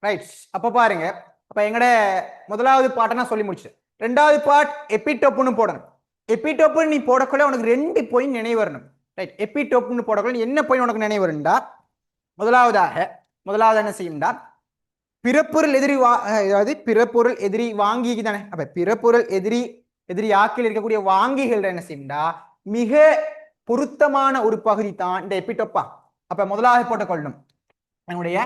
Right. அப்ப பாருங்க, அப்ப எங்கட முதலாவது பாட்டை நான் சொல்லி முடிச்சேன். ரெண்டாவது பாட் எபிடோப்னு போடணும். எபிடோப்னு நீ போடக்குள்ள உனக்கு 2 பாயிண்ட் நினைவு வரணும். ரைட். எபிடோப்னு போடக்குள்ள என்ன பாயிண்ட் உனக்கு நினைவு வரும்டா, முதலாவது என்ன செய்யும்டா, பிறப்பொருள் எதிரி அதாவது பிறப்பொருள் எதிரி வாங்கி தானே. அப்ப பிறப்பொருள் எதிரி ஆக்கில் இருக்கக்கூடிய வாங்கிகள் என்ன செய்யும்டா, மிக பொருத்தமான ஒரு பகுதி தான் இந்த எபிடோப்பா. அப்ப முதலாவது போட்டுக்கொள்ளணும், என்னுடைய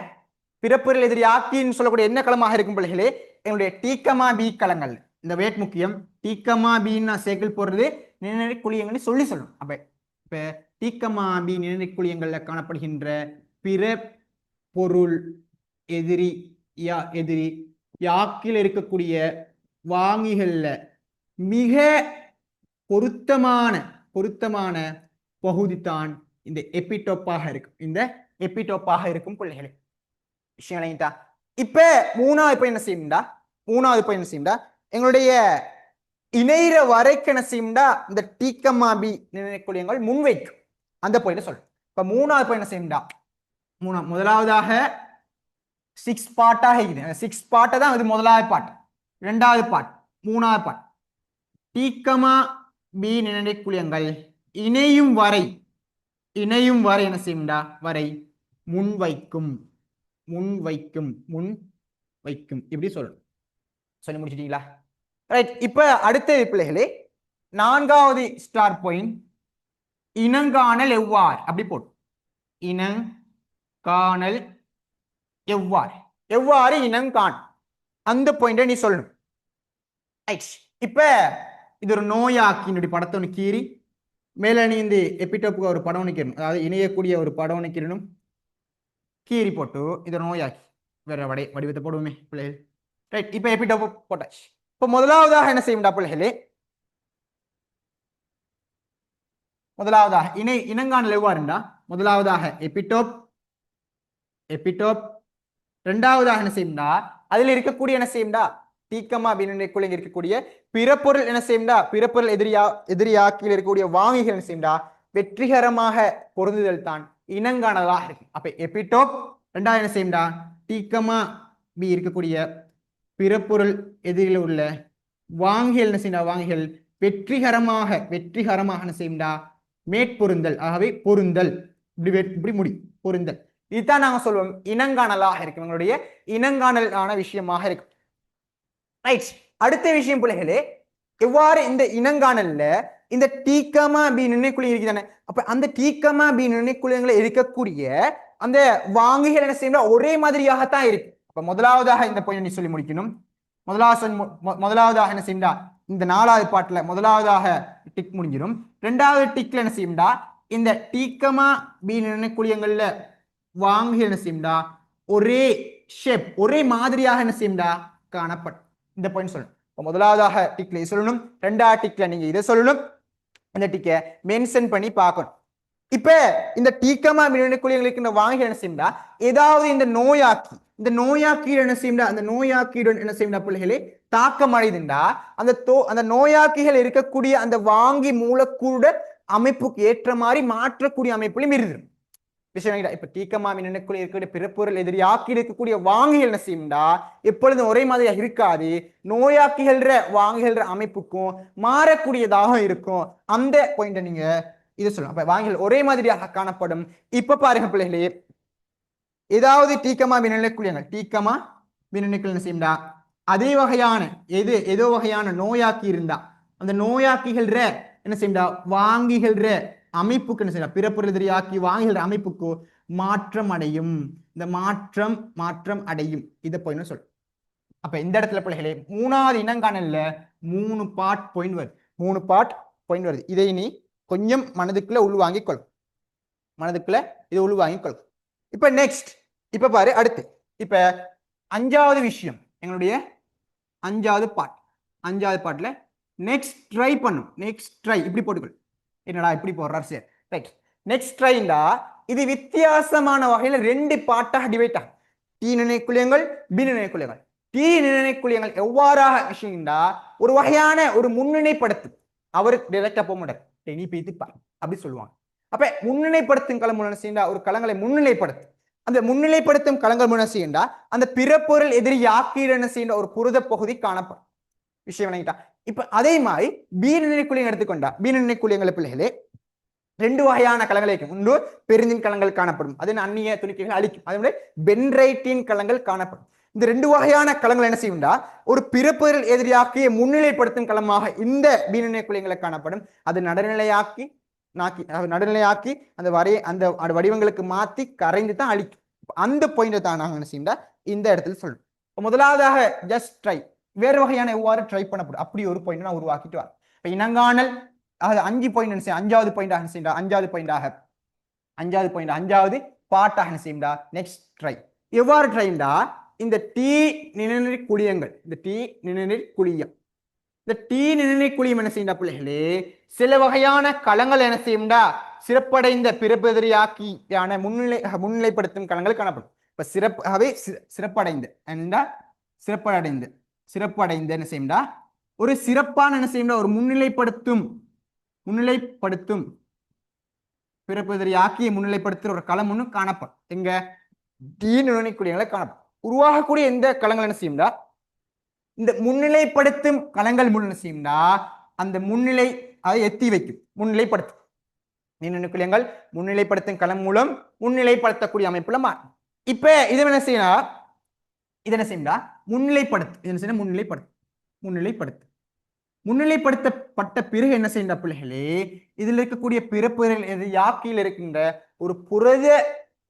பிறப்பொருள் எதிரி ஆக்கின்னு சொல்லக்கூடிய என்ன களமாக இருக்கும் பிள்ளைகளே, என்னுடைய டீக்கமா பி களங்கள். இந்த வேட் முக்கியம். டீக்கமா பின்னு சேக்கிள் போடுறது நினைவு குழியங்கள்னு சொல்லணும். அப்ப இப்ப டீக்கமா பி நினைவு குழியங்கள்ல காணப்படுகின்ற பிற பொருள் எதிரி யாக்கில் இருக்கக்கூடிய வாங்கிகள்ல மிக பொருத்தமான பகுதி தான் இந்த எபிடோப்பாக இருக்கும். இந்த எபிடோப்பாக இருக்கும் பிள்ளைகளே, விஷயம். இப்ப மூணாவது என்ன செய்யும்டா, எங்களுடைய இணைற வரைக்கு என்ன செய்யும்டா, இந்த டீக்கமாபி நினைக்குழியங்கள் முன்வைக்கும் அந்த பாயிண்ட் சொல்றேன். இப்ப மூணாவது என்ன செய்யும்டா, முதலாவதாக 6 பார்ட்டாக இருக்குது. 6 பார்ட்டை தான் இது முதலாவது பாட்டு, இரண்டாவது பாட்டு, மூணாவது பாட்டு. டீக்கமா பி நினைக்குழியங்கள் இணையும் வரை என்ன செய்யும்டா, வரை முன்வைக்கும் இப்படி சொல்லணும். சொல்லி முடிச்சிட்டீங்களா? ரைட். இப்ப அடுத்த பிள்ளைகளே, நான்காவது ஸ்டார் பாயிண்ட் இனங்காணல் எவ்வாறு அப்படி போட்டு, இனங்காணல் எவ்வாறு இனங்காண் அந்த பாயிண்ட நீ சொல்லணும். இப்ப இது ஒரு நோயாக்கினுடைய படத்தை ஒன்று கீறி மேல நீ இந்த எபிடோப்புக்கு ஒரு படம் நிற்கணும், அதாவது இணையக்கூடிய ஒரு படம் நிற்கணும், கீறி போட்டு இது நோயாக்கி வேற வடிவத்தை போடுவோமே பிள்ளைகள். ரைட். இப்ப எபிடோப்பு போட்டாச்சு. இப்ப முதலாவதாக என்ன செய்யும்டா பிள்ளைகளே, முதலாவதாக இனங்காணல் எவ்வாறுண்டா, முதலாவதாக எபிடோப். இரண்டாவதாக என்ன செய்யும்டா, அதில் இருக்கக்கூடிய என்ன செய்யும்டா, டீக்கமா பின்னுக்குள்ள இருக்கக்கூடிய பிறப்பொருள் என்ன செய்யும்டா, பிறப்பொருள் எதிரியாக்கில் இருக்கக்கூடிய வாங்கிகள் என்ன செய்யும்டா, வெற்றிகரமாக பொருந்துதல் தான் இனங்காணலாக இருக்கு. அப்ப எபிடோப் ரெண்டாவது என்ன செய்யும்டா, டீக்கமா பி இருக்கக்கூடிய பிறப்பொருள் எதிரில் உள்ள வாங்கிகள் என்ன செய்யும்டா, வாங்கிகள் வெற்றிகரமாக என்ன செய்யும்டா, மேற்பொருந்தல். ஆகவே பொருந்தல் இப்படி முடி பொருந்தல். இதுதான் நாங்க சொல்லுவோம் இனங்காணலாக இருக்கும், எங்களுடைய இனங்காணலான விஷயமாக இருக்கும். ரைட். அடுத்த விஷயம் பிள்ளைகளே, எவ்வாறு இந்த இனங்காணல்ல இந்த டீக்கமா பி நினைக்குழி இருக்குதானே. அப்ப அந்த டீக்கமா பி நினைக்குழியங்களை இருக்கக்கூடிய அந்த வாங்கிகள் என்ன செய்யணும், ஒரே மாதிரியாகத்தான் இருக்கு. அப்ப முதலாவதாக இந்த பாயிண்ட் நீ சொல்லி முடிக்கணும். முதலாவதாக என்ன செய்யும்டா, இந்த நாலாவது பாட்டுல முதலாவதாக டிக் முடிஞ்சிடும். ரெண்டாவது டிக்ல என்ன செய்யும்டா, இந்த டீக்கமா பி நினைக்குழியங்கள்ல வாங்கிகள் என்ன செய்யும்டா, ஒரே ஷேப் ஒரே மாதிரியாக என்ன செய்யும்டா காணப்படும். இந்த பாயிண்ட் சொல்லணும். முதலாவதாக டிக்ல சொல்லணும், ரெண்டாவது டிக்ல நீங்க இதை சொல்லணும், இந்த டிக்கை மென்ஷன் பண்ணி பார்க்கணும். இப்ப இந்த டீக்கமா மின்னணுக்குழியங்களுக்கு இந்த வாங்கிகள் என்ன செய்யும்டா, ஏதாவது இந்த நோயாக்கீடு என்ன செய்யும்டா, அந்த நோயாக்கீடு என்ன செய்யும்டா பிள்ளைகளே, தாக்கம் அடைதுண்டா அந்த நோயாக்கிகள் இருக்கக்கூடிய அந்த வாங்கி மூலக்கூட அமைப்புக்கு ஏற்ற மாதிரி மாற்றக்கூடிய அமைப்புலையும் இருந்துடும் விஷயம். இப்ப டீக்கமா மின்னணுக்குழி இருக்கக்கூடிய பிறப்பொருள் எதிரியாக்கி இருக்கக்கூடிய வாங்கிகள் என்ன செய்யும்டா, எப்பொழுதும் ஒரே மாதிரியா இருக்காது, நோயாக்கிகள்ற வாங்கிகள்ற அமைப்புக்கும் மாறக்கூடியதாக இருக்கும். அந்த பாயிண்ட நீங்க இது சொல்லலாம். அப்ப வாங்கிகள் ஒரே மாதிரியாக காணப்படும். இப்ப பாருங்க பிள்ளைகளே, ஏதாவது டீக்கமா மின்னணுக்குள் என்ன செய்யும்டா, அதே வகையான ஏதோ வகையான நோயாக்கி இருந்தா அந்த நோயாக்கிகள்ற என்ன செய்யும்டா, வாங்கிகள்ற அமைப்புக்கு என்ன செய்யலாம், பிறப்பொருள் எதிரியாக்கி வாங்கிகள்ற அமைப்புக்கு மாற்றம் அடையும். இந்த மாற்றம் அடையும். இதை பாயிண்ட் சொல்ல. அப்ப இந்த இடத்துல பிள்ளைகளே, மூணாவது இனங்காணல்ல 3 பார்ட் பாயிண்ட் வருது. இதை நீ கொஞ்சம் மனதுக்குள்ள உள்வாங்கிக் கொள்ளும். இப்ப நெக்ஸ்ட், இப்ப பாரு அடுத்து, இப்ப அஞ்சாவது விஷயம், எங்களுடைய அஞ்சாவது பாட்டுல நெக்ஸ்ட் ட்ரை பண்ணும். இப்படி போட்டுக்கொள். என்னடா இப்படி போடுறாரு, சரி ரைட். நெக்ஸ்ட் ட்ரைண்டா, இது வித்தியாசமான வகையில 2 பார்ட்டாக டிவைட் ஆகும். டி நினைக்குழியங்கள், பி நினைக்குழியங்கள். டி நினைக்குழியங்கள் எவ்வாறாக விஷயம்டா, ஒரு வகையான ஒரு முன்னிலைப்படுத்து. அவருக்கு டைரக்டா போக மாட்டார், நீ பேத்து அப்படி சொல்லுவாங்க. அப்ப முன்னிலைப்படுத்தும் களம் என்ன செய்யா, ஒரு களங்களை முன்னிலைப்படுத்து. அந்த முன்னிலைப்படுத்தும் களங்கள் என்ன செய்யண்டா அந்த பிறப்பொருள் எதிரி யாக்கீடு என்ன செய்யണ്ട ஒரு புரத பகுதி காணப்படும் விஷயம் விளங்கிட்டா. இப்ப அதே மாதிரி பீனிலை குழியங்கள் எடுத்துக்கொண்டா பீனிலை குழியங்களை பிள்ளைகளே ரெண்டு வகையான களங்கள் இருக்கும். ஒன்று பெருந்தின் களங்கள் காணப்படும், அது அந்நிய துணிக்கைகள் அழிக்கும். அதே மாதிரி பென்ரைட்டின் களங்கள் காணப்படும். இந்த ரெண்டு வகையான களங்கள் என்ன செய்யும்டா ஒரு பிறப்பொருள் எதிரியாக்கிய முன்னிலைப்படுத்தும் களமாக இந்த பீனிலை குழியங்களை காணப்படும். அது நடுநிலையாக்கி அந்த வடிவங்களுக்கு மாத்தி கரைந்து தான் அழிக்கும். அந்த பாயிண்ட் தான் நாங்க என்ன செய்யண்டா இந்த இடத்துல சொல்றோம். முதலாவதாக ஜஸ்ட் ட்ரை வேறு வகையான எவ்வாறு ட்ரை பண்ணப்படும் அப்படி ஒரு பாயிண்ட் நான் உருவாக்கிட்டு வரேன். இப்ப இனங்காணல் அது 5 பாயிண்ட் அஞ்சாவது பாயிண்டாக என்ன செய்யண்டா அஞ்சாவது பாட்டாக என்ன செய்யண்டா நெக்ஸ்ட் ட்ரை எவ்வாறு ட்ரைண்டா இந்த டி நிணநீர் குழியங்கள் இந்த டி நிணநீர் குழியம் என்ன செய்யண்டா பிள்ளைகளே சில வகையான களங்கள் என்ன செய்யும்டா சிறப்படைந்த பிறப்பெதிரியாக்கியான முன்னிலைப்படுத்தும் களங்கள் காணப்படும். இப்ப சிறப்படைந்து என்ன செய்யும்டா ஒரு சிறப்பான என்ன செய்யும்டா ஒரு முன்னிலைப்படுத்தும் பிறப்பெதிரியாக்கிய முன்னிலைப்படுத்துற ஒரு களம் ஒன்று காணப்படும். எங்க டி நுழைக்கூடிய காணப்படும். உருவாகக்கூடிய எந்த களங்கள் என்ன செய்யும்டா இந்த முன்னிலைப்படுத்தும் களங்கள் என்ன செய்யும்டா அந்த முன்னிலை அதை எத்தி வைக்கும் முன்னிலைப்படுத்தும் நுணுக்குலியங்கள் முன்னிலைப்படுத்தும் களம் மூலம் முன்னிலைப்படுத்தக்கூடிய அமைப்புல மாறும். இப்ப இது என்ன செய்யணும்டா முன்னிலைப்படுத்தப்பட்ட பிறகு என்ன செய்யற பிள்ளைகளே இதில் இருக்கக்கூடிய பிறப்புகள் யாக்கியில் இருக்கின்ற ஒரு புரத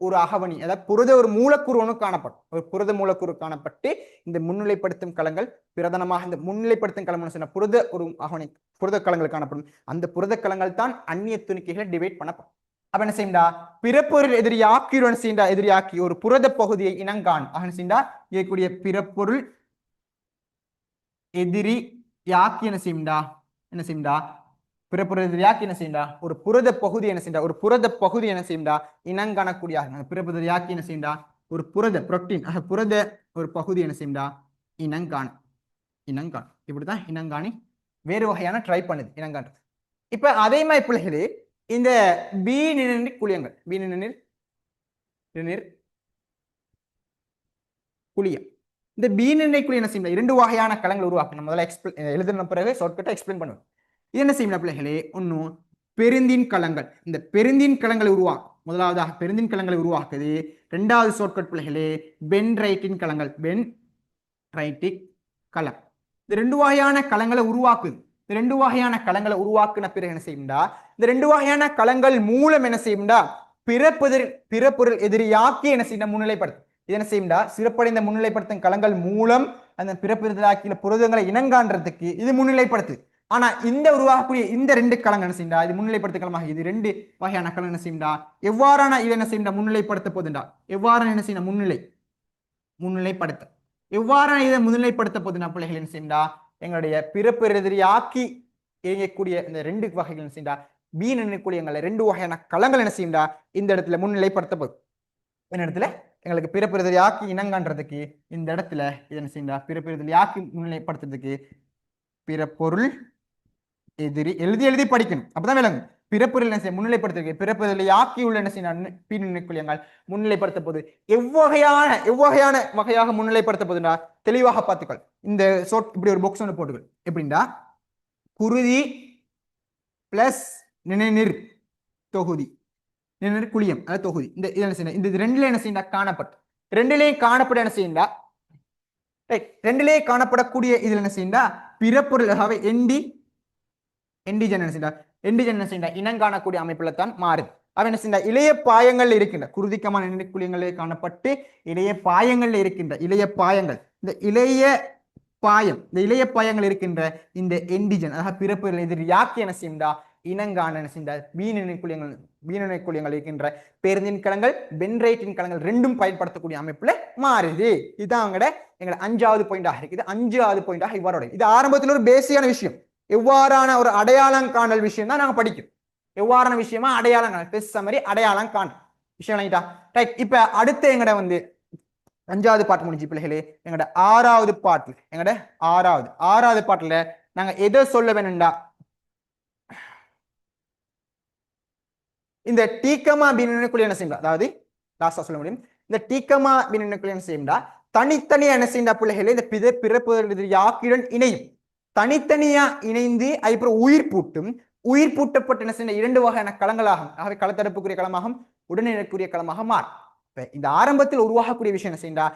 ஒரு அகவணி அதாவது புரத ஒரு மூலக்கூறு ஒன்று காணப்படும். ஒரு புரத மூலக்கூறு காணப்பட்டு இந்த முன்னிலைப்படுத்தும் களங்கள் பிரதானமாக இந்த முன்னிலைப்படுத்தும் களம் புரத ஒரு அகவணி புரத களங்கள் காணப்படும். அந்த புரத களங்கள் தான் அந்நிய துணிக்கைகளை டிவைட் பண்ணப்படும். அப்ப என்ன செய்யண்டா பிறப்பொருள் எதிரியாக்கி ஒரு புரத பகுதியை இனங்கான் இருக்கக்கூடிய பிறப்பொருள் எதிரி யாக்கி என்ன செய்யண்டா பிறப்புற யாக்கி என்ன செய்யண்டா ஒரு புரத பகுதி என்ன செய்யண்டா இனங்காணக்கூடிய பிறப்புற யாக்கி என்ன செய்யண்டா ஒரு புரத புரோட்டீன் புரத ஒரு பகுதி என்ன செய்யண்டா இனங்காண இப்படிதான் இனங்காணி வேறு வகையான ட்ரை பண்ணுது இனங்காணது. இப்ப அதே மாதிரி பிள்ளைகளே இந்த பி நிணநீர் குழியங்கள் குழியம் இந்த பி நிணநீர் குழியம் என்ன செய்யணும் இரண்டு வகையான களங்கள் உருவாக்கணும். முதல்ல எழுதின பிறகு ஷார்ட்கட்டை எக்ஸ்பிளைன் பண்ணுவோம். இது என்ன செய்யணும் பிள்ளைகளே ஒன்னும் பெருந்தின் களங்கள் இந்த பெருந்தின் களங்களை உருவாக்கும். முதலாவதாக பெருந்தின் களங்களை உருவாக்குது. இரண்டாவது ஷார்ட்கட் பிள்ளைகளே பென்ரைட்டின் களங்கள் பென்ரைட்டிக் களம் இந்த ரெண்டு வகையான களங்களை உருவாக்குது. இந்த ரெண்டு வகையான களங்களை உருவாக்குன பிறகு என்ன செய்யும்டா இந்த ரெண்டு வகையான களங்கள் மூலம் என்ன செய்யும்டா பிறப்பொருள் எதிரியாக்கி என்ன செய்யணும் முன்னிலைப்படுத்தும். இது என்ன செய்யும்டா சிறப்படைந்த முன்னிலைப்படுத்தும் களங்கள் மூலம் அந்த பிறப்பெதிராக்கிய புரதங்களை இனங்காண்றதுக்கு இது முன்னிலைப்படுத்து. ஆனா இந்த உருவாகக்கூடிய இந்த ரெண்டு களங்கள் என்ன செய்யும்டா இது முன்னிலைப்படுத்த களமாக இது ரெண்டு வகையான களம் என்ன செய்யும்டா எவ்வாறான இது என்ன செய்யும்டா முன்னிலைப்படுத்த போதுண்டா எவ்வாறான என்ன செய்யணும் முன்னிலைப்படுத்த எவ்வாறான இதை முன்னிலைப்படுத்த போதுனா பிள்ளைகள் என்ன செய்யும்டா எங்களுடைய பிறப்பெதிரியாக்கி இயங்கக்கூடிய இந்த ரெண்டு வகைகள் என்ன செய்யும்டா பி நினைக்கூடியங்களை ரெண்டு வகையான களங்கள் என்ன செய்யும்டா இந்த இடத்துல முன்னிலைப்படுத்த போகுது. இந்த இடத்துல எங்களுக்கு பிறப்பெதிரியாக்கி இனங்காண்றதுக்கு இந்த இடத்துல இது என்ன செய்யும்டா பிறப்பெதிரியாக்கி முன்னிலைப்படுத்துறதுக்கு பிறப்பொருள் எதிரி எழுதி படிக்கணும் அப்பதான் விளங்கும். பிறப்பொருள் என்ன செய்ய முன்னிலைப்படுத்த பிறப்பெதிரியாக்கி உள்ள என்ன செய்யணும் பி நினைக்கூடியங்கள் முன்னிலைப்படுத்த போது வகையாக முன்னிலைப்படுத்த போதுன்னா தெளிவாக பார்த்துக்கள். இந்த இப்படி ஒரு பாக்ஸ் ஒன்று போட்டுகள் எப்படின்னா குருதி பிளஸ் நிணநீர் தொகுதி நிணநீர் குழியம் அதாவது தொகுதி இந்த என்ன செய்யணும் இந்த ரெண்டுல என்ன செய்யண்டா காணப்பட்டு ரெண்டுலேயும் காணப்பட என்ன செய்யண்டா ரெண்டுலேயே காணப்படக்கூடிய இதுல என்ன செய்யண்டா பிறப்பொருள் எண்டிஜன் என்ன செய்யண்டா இனங்காணக்கூடிய அமைப்புல தான் மாறுது. அவன் என்ன செய்யண்டா இளைய பாயங்கள் இருக்கின்ற குருதிக்கமான நினைக்குழியங்களே காணப்பட்டு இளைய பாயங்கள்ல இருக்கின்ற இளைய பாயங்கள் இந்த இளைய பாயங்கள் இருக்கின்ற இந்த எண்டிஜன் அதாவது பிறப்பொருள் எதிரி யாக்கி என்ன செய்யண்டா இனங்காண என்ன செய்யண்டா பீனினைக்குழியங்கள் இருக்கின்ற பெருந்தின் களங்கள் பென்ரைட்டின் களங்கள் ரெண்டும் பயன்படுத்தக்கூடிய அமைப்புல மாறுது. இதுதான் எங்களை அஞ்சாவது பாயிண்டாக இருக்குது. அஞ்சாவது பாயிண்டாக இவ்வாறோட இது ஆரம்பத்தில் ஒரு பேசிக்கான விஷயம் எவ்வாறான ஒரு அடையாளம் காணல் விஷயம் தான் நாங்க படிக்கும். எவ்வாறான விஷயமா அடையாளம் காணல் பெஸ் சமரி அடையாளம் காணல் விஷயம் ரைட். இப்ப அடுத்து எங்கட அஞ்சாவது பாட்டு முடிஞ்சு பிள்ளைகளே எங்கட ஆறாவது பாட்டுல நாங்க எதை சொல்ல வேணும்டா இந்த டீக்கமா அப்படின்னு என்ன செய்யணும் அதாவது லாஸ்டா சொல்ல முடியும் இந்த டீக்கமா பின்னணுக்குள்ள என்ன செய்யும்டா தனித்தனியா என்ன செய்யா பிள்ளைகளே இந்த பிறப்பு யாக்கியுடன் இணையும். தனித்தனியா இணைந்து அதுக்கப்புறம் உயிர் பூட்டும். உயிர் பூட்டப்பட்ட என்ன செய்ய 2 வகையான களங்களாகும். ஆகவே களத்தடுப்புக்குரிய களமாகும், உடனிருக்குரிய களமாக மாறும். இந்த ஆரம்பத்தில் உருவாகக்கூடிய விஷயம் என்ன செய்யா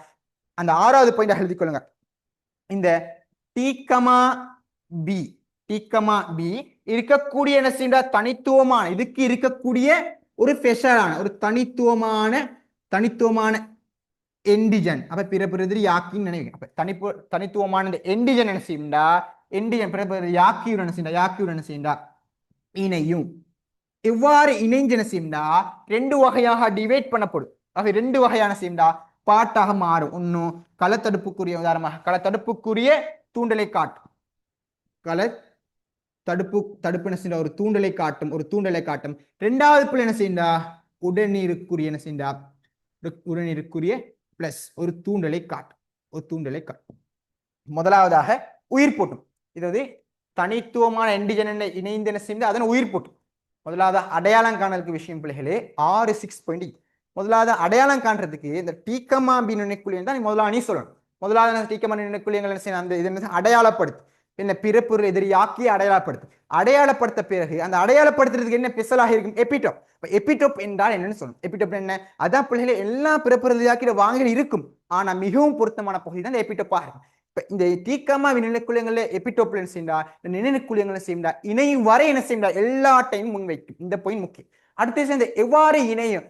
அந்த 6வது பாயிண்ட் எழுதி கொள்ளுங்க. இந்த டீக்கமா பி இருக்கக்கூடிய என்ன செய்யா தனித்துவமான இதுக்கு இருக்கக்கூடிய ஒரு ஸ்பெஷலான ஒரு தனித்துவமான எண்டிஜன் அப்ப பிறப்பு யாக்கின்னு நினைக்கிறேன். அப்ப தனித்துவமான இந்த எண்டிஜன் என்ன செய்யும்டா எண்டிஜன் பிறப்பு யாக்கியுடன் என்ன செய்யா இணையும். எவ்வாறு இணைஞ்சு என்ன செய்யும்டா 2 வகையாக டிவைட் பண்ணப்படும். ஆக 2 வகையான செய்யும்டா பாட்டாக மாறும். ஒன்னும் களத்தடுப்புக்குரிய உதாரணமாக களத்தடுப்புக்குரிய தூண்டலை காட்டும். தடுப்பு என்ன செய்ய ஒரு தூண்டலை காட்டும். 2வது புள்ளி என்ன செய்யா உடனீருக்குரிய என்ன செய்யா உடனீருக்குரிய பிளஸ் ஒரு தூண்டலை காட்டும். முதலாவதாக உயிர் போட்டும். இது தனித்துவமான எண்டிஜன் இணைந்து என்ன செய்ய அதனை உயிர் போட்டும். முதலாவது அடையாளம் காணலுக்கு விஷயம் பிள்ளைகளே 6.6. முதலாவது அடையாளம் காண்றதுக்கு இந்த டீக்கமா பின்னணிக்குழியம் தான் முதலாக நீ சொல்லணும். முதலாவது டீக்கமா பின்னணிக்குழியங்கள் என்ன செய்யணும் அந்த இது அடையாளப்படுத்து என்ன பிறப்பு எதிரியாக்கி அடையாளப்படுத்த பிறகு அந்த அடையாளப்படுத்துறதுக்கு என்ன ஸ்பெஷலாக இருக்கும் எபிடோப். எபிடோப் என்றால் என்னன்னு சொல்லணும். எபிடோப் என்ன அதான் பிள்ளைகளை எல்லா பிறப்பு எதிரியாக்கிற வாங்கல் இருக்கும். ஆனா மிகவும் பொருத்தமான பகுதி தான் எபிடோப்பா இருக்கும். இந்த டீக்கமா நினைக்குழியங்கள்ல எபிடோப்ல என்ன செய்யா நினைக்குழியங்கள் செய்யா இணையும் வரை என்ன செய்யா எல்லா டைம் முன்வைக்கும். இந்த பாயிண்ட் முக்கியம். அடுத்து சேர்ந்து எவ்வாறு இணையும்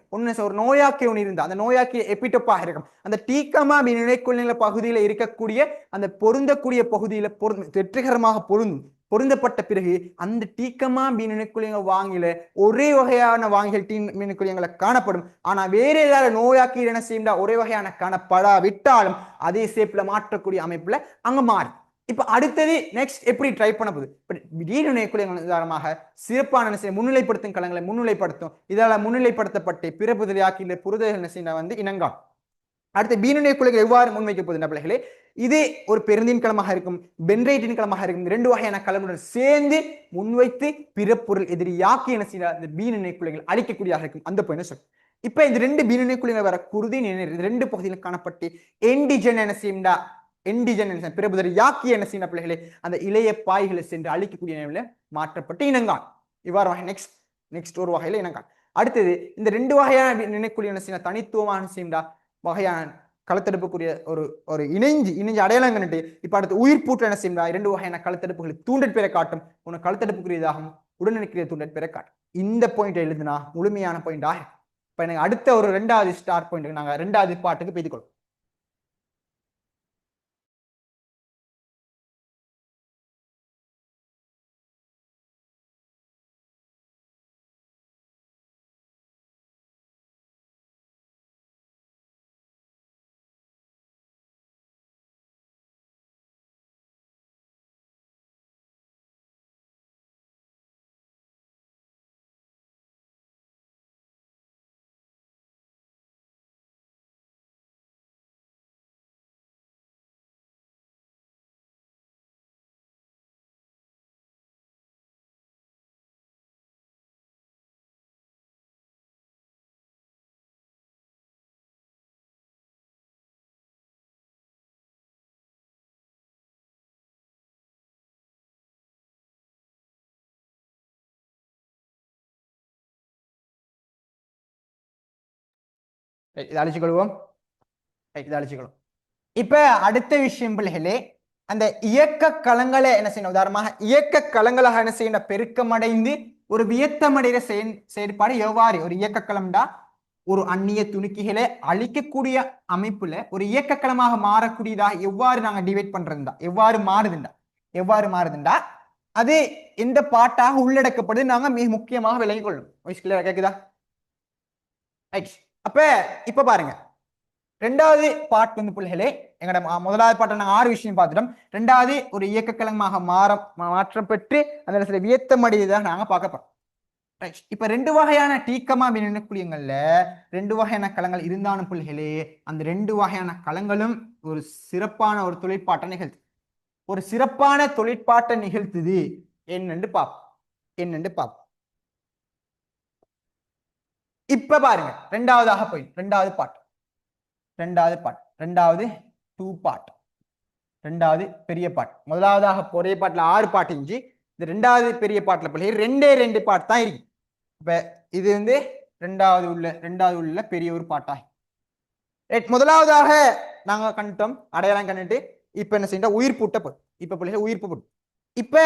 ஒரு நோயாக்கி ஒன்று இருந்தா அந்த நோயாக்கி எபிடோப்பாக இருக்கும். அந்த டீக்கமா நினைக்குழியங்கள் பகுதியில இருக்கக்கூடிய அந்த பொருந்தக்கூடிய பகுதியில வெற்றிகரமாக பொருந்தப்பட்ட பிறகு அந்த டீக்கமா நினைக்குழியங்கள் வாங்கில ஒரே வகையான வாங்கிகள் மீனுக்குழியங்களை காணப்படும். ஆனா வேற ஏதாவது நோயாக்கி என்ன செய்யா ஒரே வகையான காணப்படாவிட்டாலும் அதே சேப்ல மாற்றக்கூடிய அமைப்புல அங்க மாறும். இப்ப அடுத்தது நெக்ஸ்ட் எப்படி ட்ரை பண்ண போகுது உதாரணமாக சிறப்பான முன்னிலைப்படுத்தும் களங்களை முன்னிலைப்படுத்தும். இதால முன்னிலைப்படுத்தப்பட்டு பிறப்புதல் யாக்கில புரிதல் வந்து இனங்காம். அடுத்து பீனுடைய குலைகள் எவ்வாறு முன்வைக்க போகுது பிள்ளைகளே இதே ஒரு பெருந்தின் களமாக இருக்கும், பென்ரைட்டின் களமாக இருக்கும். 2 வகையான களங்களுடன் சேர்ந்து முன்வைத்து பிறப்பொருள் எதிரி யாக்கி என்ன செய்ய இந்த பீனுடைய குலைகள் அழிக்கக்கூடியதாக இருக்கும். அந்த பாயிண்ட் சொல்லும். இப்ப இந்த 2 பீனுடைய குலைகள் வர குருதி 2 பகுதியில் காணப்பட்டு எண்டிஜன் என்ன செய்யும்டா பிறப்புதல் யாக்கி என்ன செய்ய பிள்ளைகளே அந்த இளைய பாய்களை சென்று அழிக்கக்கூடிய நிலையில மாற்றப்பட்டு இனங்கான். இவ்வாறு நெக்ஸ்ட் ஒரு வகையில இனங்கான். அடுத்தது இந்த 2 வகையான நினைக்குழி என்ன செய்ய தனித்துவமான செய்யும்டா வகையான களத்தடுப்புக்குரிய ஒரு இணைஞ்சு அடையாளம் கண்டுட்டு இப்ப அடுத்து உயிர் பூட்டு என்ன செய்யா 2 வகையான களத்தடுப்புகளை தூண்டற் பெற காட்டும். உனக்கு களத்தடுப்புக்குரியதாகும் உடனடிக்கிற தூண்டற் பெற காட்டும். இந்த பாயிண்ட் எழுதுனா முழுமையான பாயிண்ட் ஆகும். இப்ப எனக்கு அடுத்த ஒரு 2வது ஸ்டார் பாயிண்ட் நாங்க 2வது பாட்டுக்கு பேசிக்கொள்ளும். இதை அழிச்சுக்கொள்வோம். இப்ப அடுத்த விஷயம் பிள்ளைகளே அந்த இயக்க களங்களை என்ன செய்யணும். உதாரணமாக இயக்க களங்களாக என்ன செய்யணும் பெருக்கமடைந்து ஒரு வியத்தமடைகிற செயற்பாடு எவ்வாறு ஒரு இயக்க களம்டா ஒரு அந்நிய துணுக்கிகளை அழிக்கக்கூடிய அமைப்புல ஒரு இயக்க களமாக மாறக்கூடியதாக எவ்வாறு நாங்க டிவைட் பண்றதுண்டா எவ்வாறு மாறுதுண்டா அது எந்த பாட்டாக உள்ளடக்கப்படுது நாங்க மிக முக்கியமாக விளங்கிக் கொள்ளணும். கேக்குதா? அப்ப இப்ப பாருங்க 2வது பாட் வந்து பிள்ளைகளே எங்கட முதலாவது பாட்டை நாங்கள் 6 விஷயம் பார்த்துட்டோம். 2வது ஒரு இயக்க களமாக மாற்றம் பெற்று அந்த சில வியத்தமடையதான் நாங்க பார்க்க போறோம். இப்ப 2 வகையான டீக்கமா நினைக்குழியங்கள்ல 2 வகையான களங்கள் இருந்தாலும் பிள்ளைகளே அந்த 2 வகையான களங்களும் ஒரு சிறப்பான ஒரு தொழிற்பாட்டை நிகழ்த்துது என்னென்று பார்ப்போம். இப்ப பாருங்க 2வது பாட்டு ரெண்டாவது பாட், ரெண்டாவது 2 பார்ட், ரெண்டாவது பெரிய பாட். முதலாவதாக ஒரே பாட்டில் 6 பாட்டு இருந்துச்சு. இது ரெண்டாவது பெரிய பாட்டில் பிள்ளைகள் ரெண்டே 2 பாட்டு தான் இருக்கு. இப்ப இது வந்து ரெண்டாவது உள்ள பெரிய ஒரு பாட்டா. முதலாவதாக நாங்க கண்டுட்டோம், அடையாளம் கண்டுட்டு இப்ப என்ன செய்யணும், உயிர் பூட்டப்படும். இப்ப பிள்ளைகள் உயிர் பூட்டும். இப்ப